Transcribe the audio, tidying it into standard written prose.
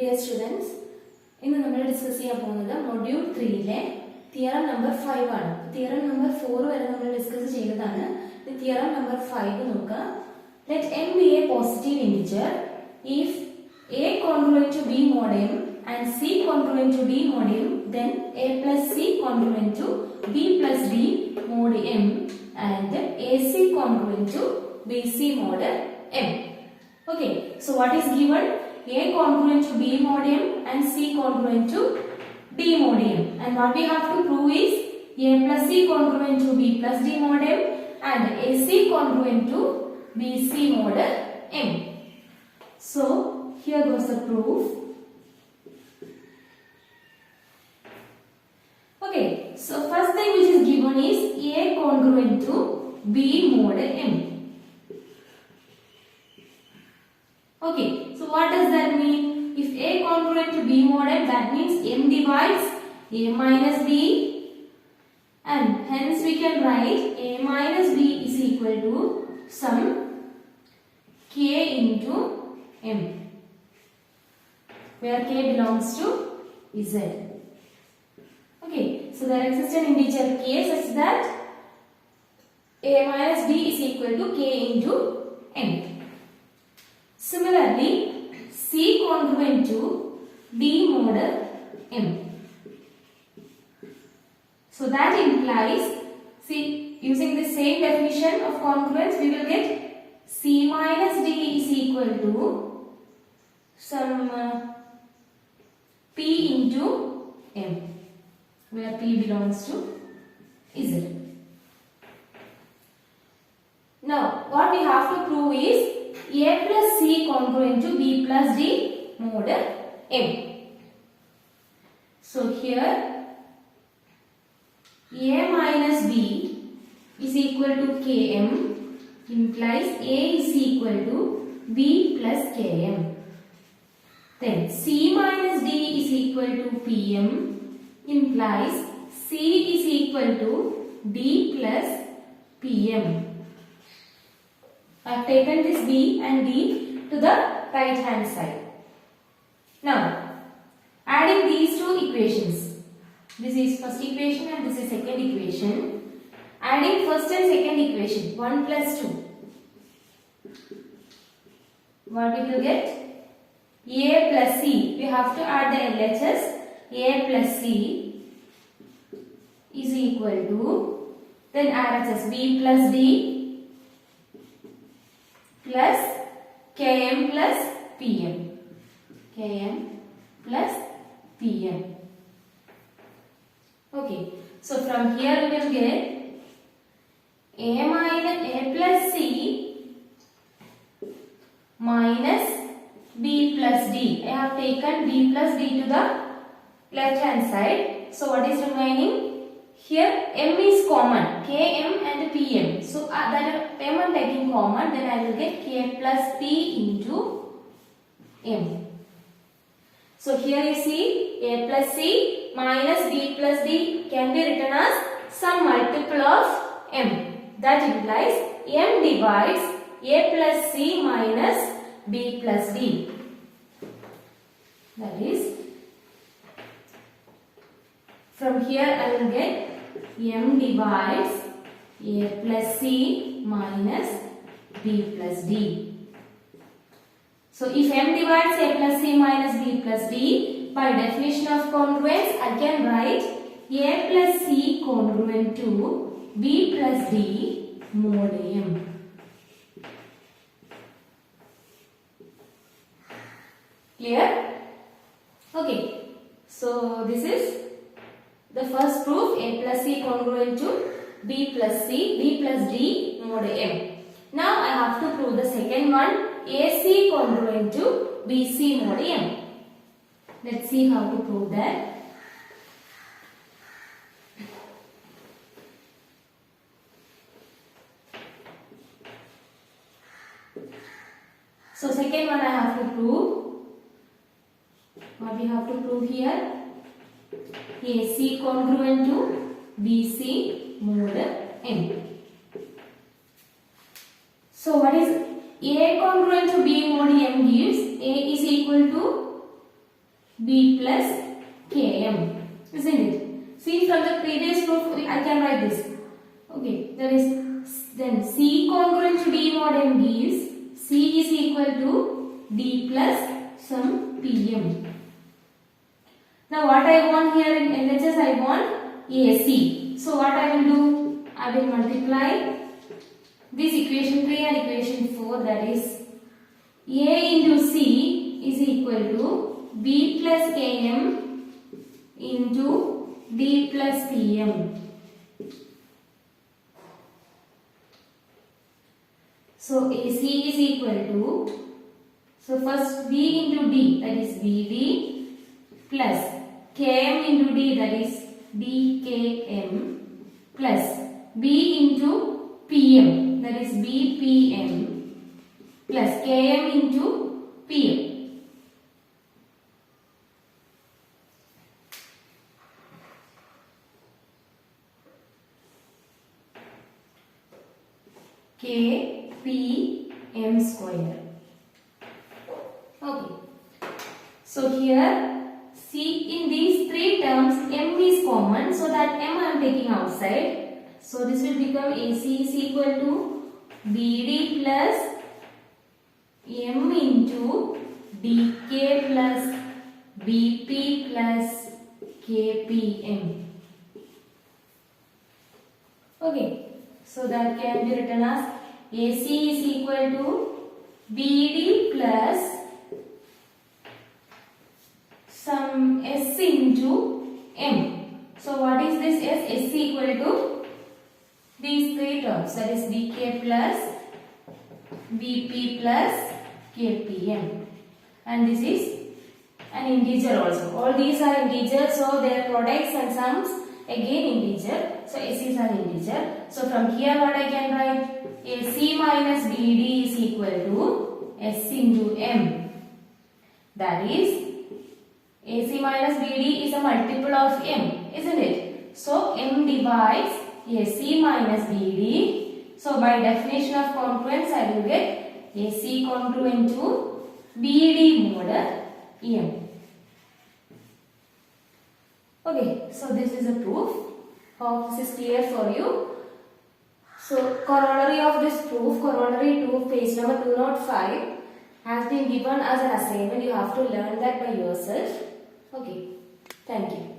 Dear students, ഇന്ന് നമ്മൾ discuss ചെയ്യാൻ പോകുന്നത് മൊഡ്യൂൾ 3ലെ തിയറം നമ്പർ 5 ആണ്. തിയറം നമ്പർ 4 വരെ നമ്മൾ ഡിസ്കസ് ചെയ്തതാണ്. തിയറം നമ്പർ 5 നോക്കുക. Let m be a positive integer if a congruent to b mod m and c congruent to d mod m, then a plus c congruent to b plus d mod m and ac congruent to bc mod m. Okay, so what is given? A congruent to b mod m and c congruent to d mod m, and what we have to prove is a plus c congruent to b plus d mod m and ac congruent to bc mod m. So here goes the proof. Okay, so first thing which is given is a congruent to b mod m. Okay, so what does that mean? If a congruent to b mod m, that means m divides a minus b, and hence we can write a minus b is equal to some k into m, where k belongs to z. Okay, so there exists an integer k such that a minus b is equal to k into m. Similarly, c congruent to d mod m. So that implies, see, using the same definition of congruence, we will get c minus d is equal to some p into m, where p belongs to z. Now, what we have to prove is a plus c congruent to b plus d mod m. So here a minus b is equal to km implies a is equal to b plus km. Then c minus d is equal to pm implies c is equal to d plus pm. I have taken this b and d to the right hand side. Now, adding these two equations, this is first equation and this is second equation. Adding first and second equation, 1 plus 2. What we will get? A plus c. We have to add the LHS. A plus c is equal to, then RHS b plus d plus km plus pm. Km plus pm. Okay, so from here we will get a plus c minus b plus d. I have taken b plus d to the left hand side. So what is remaining? Here m is common, km and pm. So that m I am taking common, then I will get k plus p into m. So here you see a plus c minus b plus d can be written as some multiple of m. That implies m divides a plus c minus b plus d. That is, from here I will get m divides a plus c minus b plus d. So if m divides a plus c minus b plus d, by definition of congruence I can write a plus c congruent to b plus d mod m. Clear? Okay, so this is the first proof, a plus c congruent to b plus d mod m. Now I have to prove the second one, ac congruent to bc mod m. Let's see how to prove that. So second one I have to prove. What we have to prove here? AC congruent to BC mod m. So what is A congruent to B mod m gives A is equal to B plus Km, isn't it? See, from the previous proof, I can write this. Okay, there is then C congruent to D mod M gives C is equal to D plus some Pm. Now what I want here in LHS, I want AC. So what I will do? I will multiply this equation 3 and equation 4, that is A into C is equal to B plus Km into D plus Pm. So AC is equal to, so first B into D, that is BD, plus Km into D, that is DKM, plus B into Pm, that is BPM, plus Km into Pm. Kpm square. Okay. So here, see, in these three terms, m is common, so that m I am taking outside. So this will become AC is equal to BD plus m into DK plus BP plus KPM. Okay. So that can be written as AC is equal to BD plus some S into M. So what is this S? S is equal to these three terms, that is DK plus BP plus KPM, and this is an integer also. All these are integers, so their products and sums again integer. So S is an integer. So from here what I can write? AC minus BD is equal to S into M. That is, AC minus BD is a multiple of M, isn't it? So M divides AC minus BD. So by definition of congruence, I will get AC congruent to BD mod M. Okay, so this is a proof. Hope this is clear for you. So corollary of this proof, corollary 2, page number 205, has been given as an assignment. You have to learn that by yourself. Okay, thank you.